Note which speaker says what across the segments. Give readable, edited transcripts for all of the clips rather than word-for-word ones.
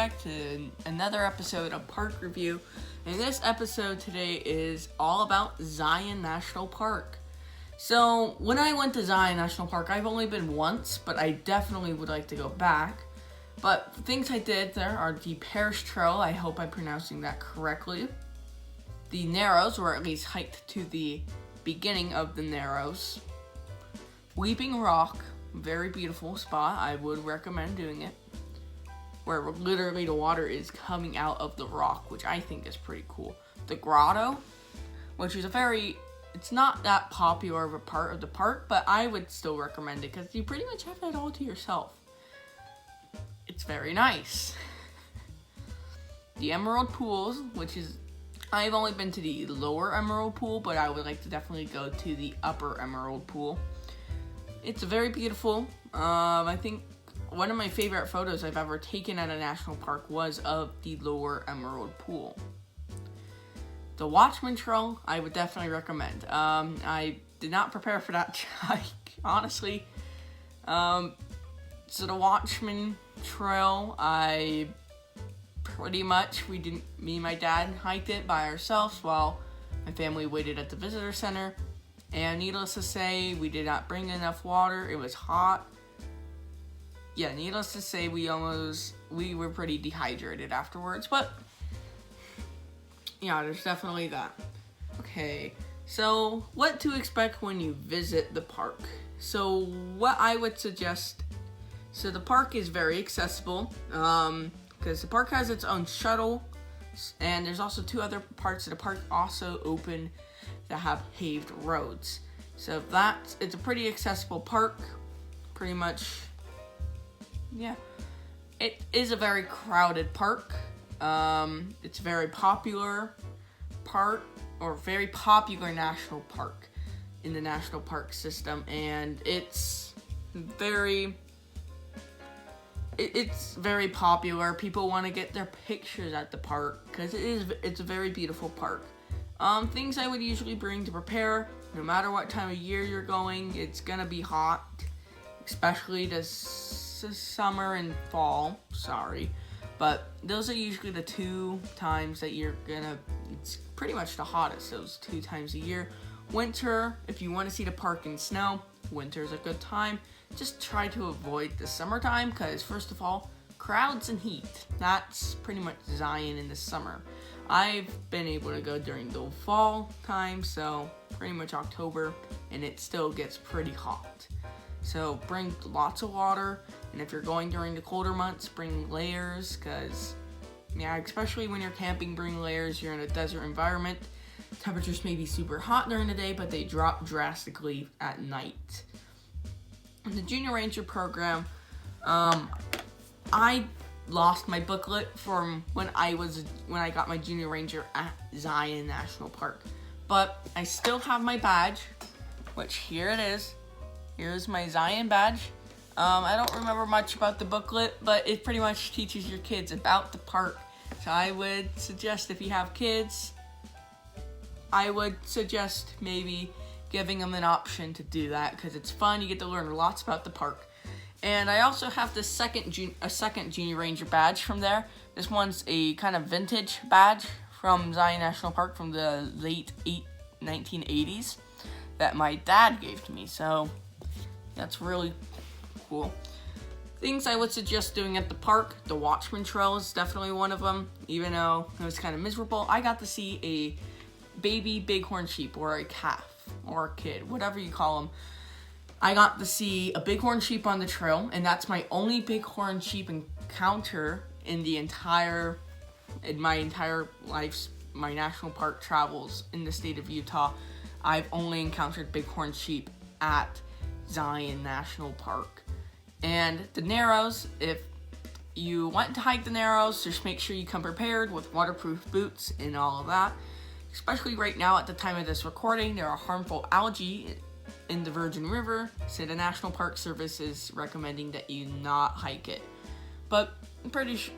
Speaker 1: back to another episode of Park Review. And this episode today is all about Zion National Park. So, when I went to Zion National Park, I've only been once, but I definitely would like to go back. But things I did there are the Parish Trail, I hope I'm pronouncing that correctly. The Narrows, or at least hiked to the beginning of the Narrows. Weeping Rock, very beautiful spot, I would recommend doing it. Where literally the water is coming out of the rock, which I think is pretty cool. The Grotto, which is it's not that popular of a part of the park, but I would still recommend it because you pretty much have that all to yourself. It's very nice. The Emerald Pools, which is, I've only been to the lower Emerald Pool, but I would like to definitely go to the upper Emerald Pool. It's very beautiful. I think one of my favorite photos I've ever taken at a national park was of the lower Emerald Pool. The Watchman Trail, I would definitely recommend. I did not prepare for that hike, honestly. So the Watchman Trail, me and my dad hiked it by ourselves while my family waited at the visitor center. And needless to say, we did not bring enough water. It was hot. Yeah, needless to say, we were pretty dehydrated afterwards, but yeah, there's definitely that. Okay, so what to expect when you visit the park? So what I would suggest, so the park is very accessible, because the park has its own shuttle, and there's also two other parts of the park also open that have paved roads. So it's a pretty accessible park, pretty much. Yeah, it is a very crowded park. It's a very popular very popular national park in the national park system, and it's very popular. People want to get their pictures at the park because it's a very beautiful park. Things I would usually bring to prepare, no matter what time of year you're going, it's gonna be hot, especially this summer and fall, but those are usually the two times that it's pretty much the hottest, those 2 times a year. Winter, if you want to see the park in snow, winter's a good time. Just try to avoid the summertime, because first of all, crowds and heat, that's pretty much Zion in the summer. I've been able to go during the fall time, so pretty much October, and it still gets pretty hot. So bring lots of water, and if you're going during the colder months, bring layers, because, yeah, especially when you're camping, bring layers. You're in a desert environment. Temperatures may be super hot during the day, but they drop drastically at night. In the Junior Ranger program, I lost my booklet from when I got my Junior Ranger at Zion National Park, but I still have my badge, which here it is. Here's my Zion badge. I don't remember much about the booklet, but it pretty much teaches your kids about the park. So I would suggest, if you have kids, I would suggest maybe giving them an option to do that, because it's fun. You get to learn lots about the park. And I also have the second Junior Ranger badge from there. This one's a kind of vintage badge from Zion National Park from the late 1980s that my dad gave to me. So that's really cool. Things I would suggest doing at the park, the Watchman Trail is definitely one of them. Even though it was kind of miserable, I got to see a baby bighorn sheep, or a calf, or a kid, whatever you call them. I got to see a bighorn sheep on the trail, and that's my only bighorn sheep encounter in my entire life's, my national park travels in the state of Utah. I've only encountered bighorn sheep at Zion National Park. And the Narrows, if you want to hike the Narrows, just make sure you come prepared with waterproof boots and all of that. Especially right now at the time of this recording, there are harmful algae in the Virgin River, so the National Park Service is recommending that you not hike it. But I'm pretty sure,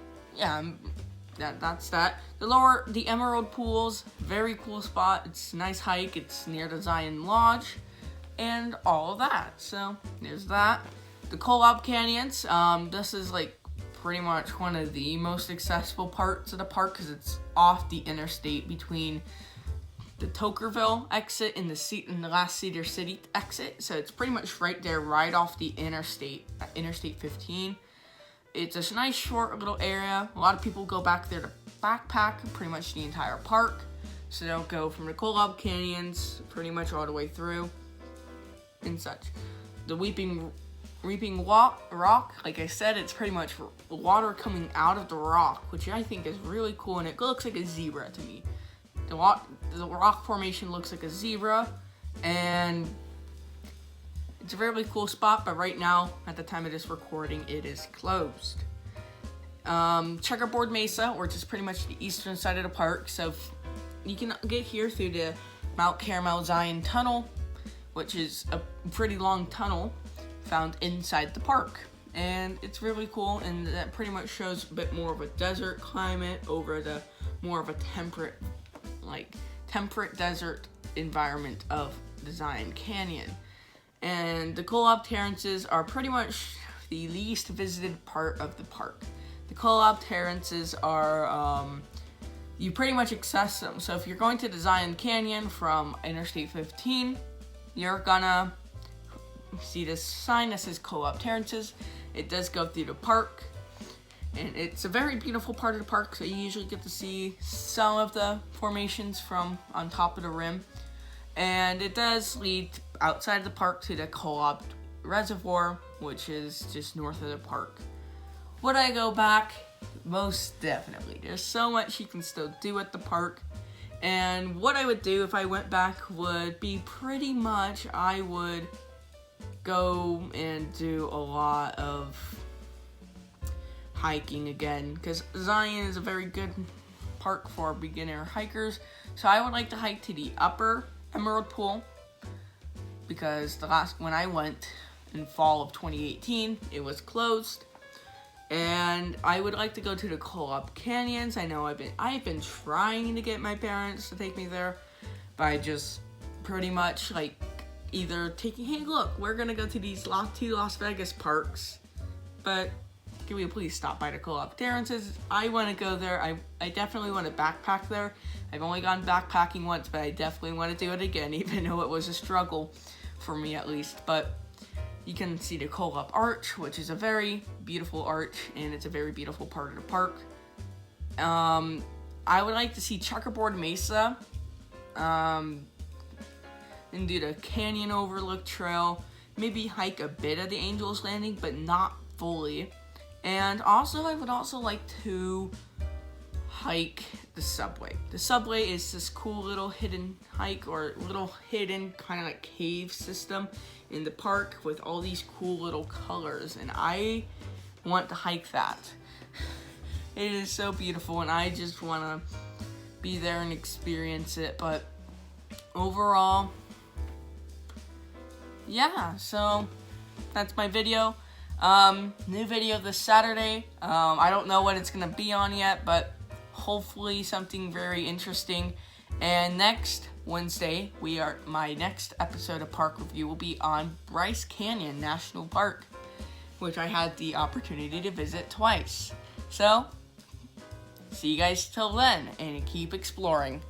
Speaker 1: that's that. The Emerald Pools, very cool spot. It's a nice hike. It's near the Zion Lodge and all of that. So there's that. The Kolob Canyons, this is like pretty much one of the most accessible parts of the park because it's off the interstate between the Tokerville exit and the last Cedar City exit. So it's pretty much right there, right off the interstate 15. It's a nice short little area. A lot of people go back there to backpack pretty much the entire park. So they'll go from the Kolob Canyons pretty much all the way through and such. The Weeping Rock, like I said, it's pretty much water coming out of the rock, which I think is really cool, and it looks like a zebra to me. The rock formation looks like a zebra, and it's a really cool spot, but right now, at the time of this recording, it is closed. Checkerboard Mesa, which is pretty much the eastern side of the park, so you can get here through the Mount Carmel Zion Tunnel, which is a pretty long tunnel found inside the park. And it's really cool, and that pretty much shows a bit more of a desert climate over the more of a temperate desert environment of the Zion Canyon. And the Kolob Terraces are pretty much the least visited part of the park. The Kolob Terraces are, you pretty much access them. So if you're going to the Zion Canyon from Interstate 15, you're gonna see this sign that says Kolob Terraces. It does go through the park, and it's a very beautiful part of the park, so you usually get to see some of the formations from on top of the rim. And it does lead outside of the park to the Kolob Reservoir, which is just north of the park. Would I go back? Most definitely. There's so much you can still do at the park. And what I would do if I went back would be pretty much, I would go and do a lot of hiking again, because Zion is a very good park for beginner hikers. So I would like to hike to the upper Emerald Pool, because when I went in fall of 2018, it was closed. And I would like to go to the Kolob Canyons. I know I've been trying to get my parents to take me there, but I just pretty much like either taking, hey look, we're gonna go to these two Las Vegas parks, but can we please stop by the Kolob Terraces? I want to go there. I definitely want to backpack there. I've only gone backpacking once, but I definitely want to do it again, even though it was a struggle for me at least. But you can see the Kolob Arch, which is a very beautiful arch, and it's a very beautiful part of the park. I would like to see Checkerboard Mesa, and do the Canyon Overlook Trail, maybe hike a bit of the Angel's Landing, but not fully. And also, I would also like to hike the subway. The subway is this cool little hidden hike, or little hidden kind of like cave system in the park with all these cool little colors, and I want to hike that. It is so beautiful, and I just want to be there and experience it. But overall, yeah, so that's my video. New video this Saturday. I don't know what it's gonna be on yet, but hopefully something very interesting. And next Wednesday, my next episode of Park Review will be on Bryce Canyon National Park, which I had the opportunity to visit twice. So, see you guys till then, and keep exploring.